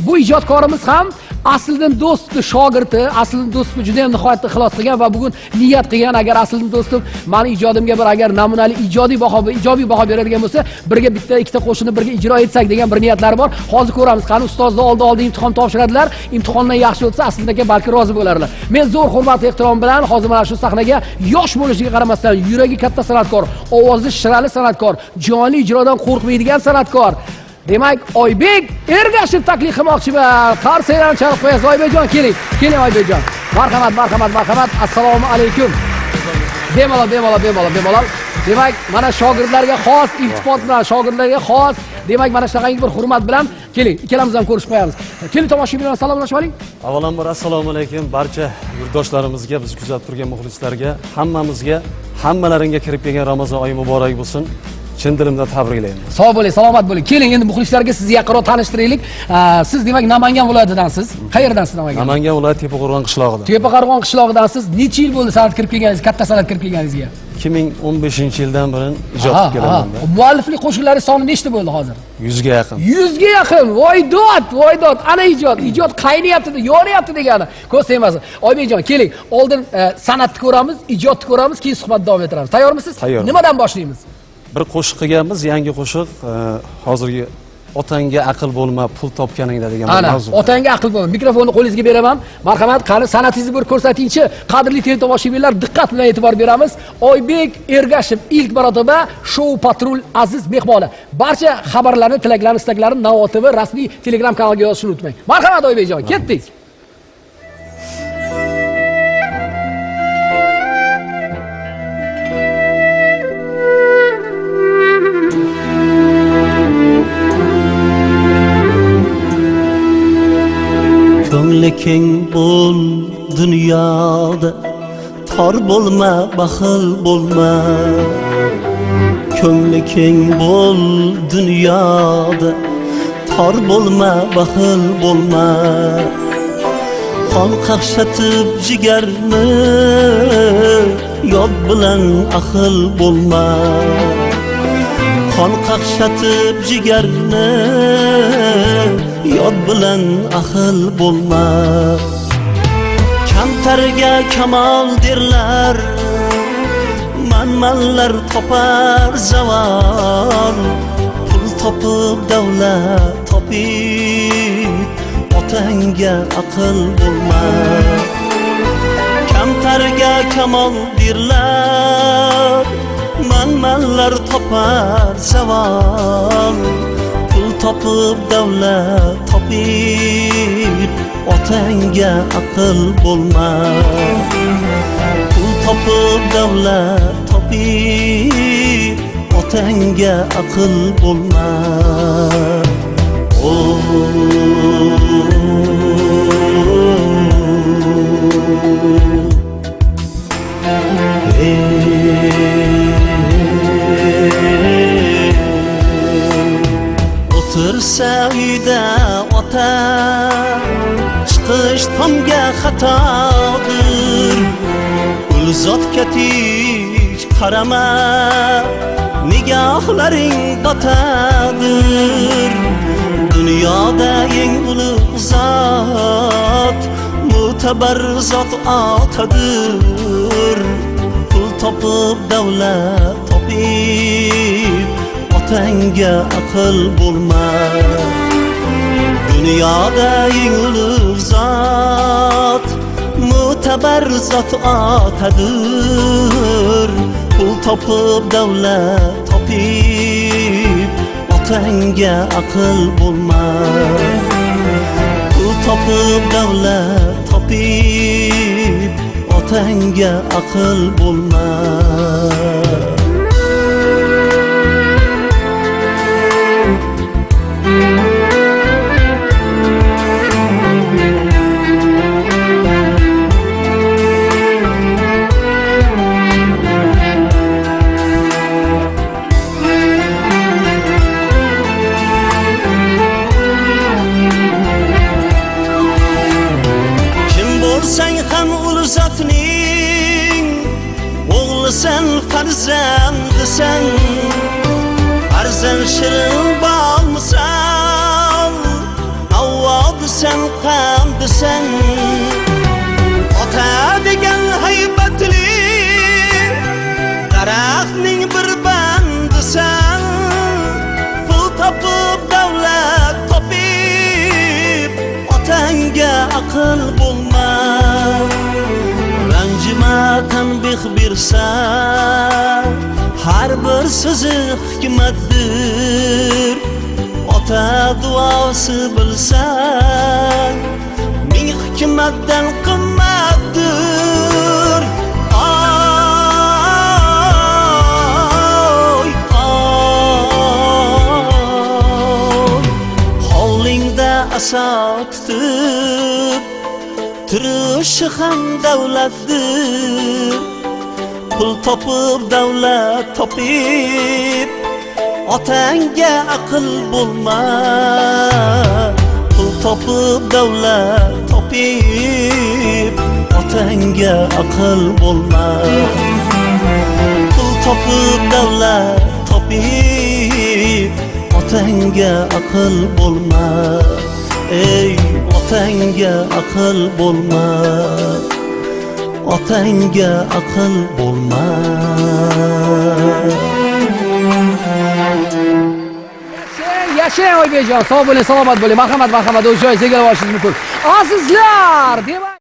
Bu ijodkorimiz ham Asliddin Do'stov shogirdi, Asliddin Do'stovni juda ham nihoyatda ixlos qilgan va bugun niyat qilgan, agar Asliddin Do'stov meni ijodimga bir agar namunali ijobiy baho beradigan bo'lsa, birga bitta ikkita qo'shiqni birga ijro etsak degan bir niyatlari bor. Hozir ko'ramiz, qani ustozlar oldi imtihon topshiradilar. Imtihondan yaxshi o'tsa, Asliddin aka balki rozi bo'larlar. Men zo'r hurmat ehtirom bilan hozir mana shu sahnaga yosh bo'lishiga qaramasdan, yuragi katta san'atkor, ovozi shirali san'atkor, jonli ijrodan qo'rqmaydigan san'atkor. Demak, Oybek Ergashev taklif qilmoqchiman. Qarsaydan chalib qo'yasiz Oybekjon, keling. Keling Oybekjon. Marhamat. Assalomu alaykum. Bemalol. Demak, mana shogirdlarga xos iltifot bilan, shogirdlarga xos, demak, mana shunaqangi bir hurmat bilan keling, ikkalamiz ham ko'rishib qo'yamiz. Keling, tomoshabin bilan salomlashib oling. Avvalambor assalomu alaykum barcha yurtdoshlarimizga, bizni kuzatib turgan muxlislarga, hammamizga, hammalaringga kirib kelgan Ramazon oyi muborak bo'lsin. Chin dilimdan tabriklayman. Sog' bo'ling, salomat bo'ling. Keling, endi muxlislarga sizni yaqinroq tanishtiraylik. Siz demak Namangan viloyatidansiz. Qayerdansiz Namangan? Namangan viloyati Tepaqo'rg'on qishlog'idan. Tepaqo'rg'on qishlog'idansiz. Necha yil bo'ldi san'at kirib kelganingiz, katta san'at kirib kelganingizga? 2015-yildan beri ijod qilib kelaman. Mualliflik qo'shiqlari soni nechta bo'ldi hozir? 100 ga yaqin. 100 ga yaqin. Voydod. Ana ijod qaynayapti, yoriyapti degani. Ko'z tegmasin. Oybekjon, keling. Oldin san'atni ko'ramiz, ijodni ko'ramiz, keyin suhbat davom ettiramiz. Tayyormisiz? Nimadan boshlaymiz? Bir qo'shiq qilganmiz, yangi qo'shiq, hozirgi otangga aql bo'lma, pul topganingda degan mavzu. Otangga aql bo'lma. Mikrofonni qo'lingizga beraman. Marhamat, qani san'atingizni bir ko'rsatingchi. Qadrli teletomoshabinlar, diqqat bilan e'tibor beramiz. Oybek Ergashev ilk marotaba Show Patrul aziz mehmoni. Barcha xabarlarni, tilaklarni, istaklarini Navo TV rasmiy Telegram kanaliga yozishni unutmang. Marhamat Oybekjon, ketdik. Ko'ngli keng bo'l dunyoda, tor bo'lma, baxil bo'lma. Ko'ngli keng bo'l dunyoda, tor bo'lma, baxil bo'lma. Qon qaqshatib jigarni, yod bilan ahil bo'lma. Qon qaqshatib jigarni, yod bilan ahil bo'lma. Kamtarga kamol derlar, manmanlar topar zavol. Pul topib davlat topib, otangga aql bo'lma. Kamtarga kamol derlar, manmanlar topar zavol. Pul topib davlat topib, otangga aql bo'lma. Pul topib davlat topib, otangga aql bo'lma. O'tirsa uyda ota, chiqish tomga xatodir. Ulzotga tik qarama, nigohlaring botadir. Dunyoda eng ulug' zot, mo'tabar zot otadir. Pul topib davlat topib, otangga aql bo'lma. Dunyoda eng ulug' zot, mo'tabar zot otadir. Pul topib davlat topib, otangga aql bo'lma. Pul topib davlat topib, otangga aql bo'lma. Sen farzandisan, farzand shirin bo'lmasa, Havvo desang qam desang ota degan haybatli daraxtning bir bandisan pul topib davlat topib otangga aql bo'lma ranjima tanbih bersa har bir so'zi hikmatdir ota duosi bilsan ming hikmatdan qimmatdir oy oy hovlingda asa tutib turishi ham davlatdir pul topib davlat topib otangga aql bo'lma pul topib davlat topib otangga aql bo'lma pul topib davlat topib otangga aql bo'lma ey otangga aql bo'lma otangga aql bo'lma Yashang Oybekjon, sog' bo'ling, salomat bo'ling, marhamat, o'z joyingizga kelib olishingiz mumkin. Azizlar, demak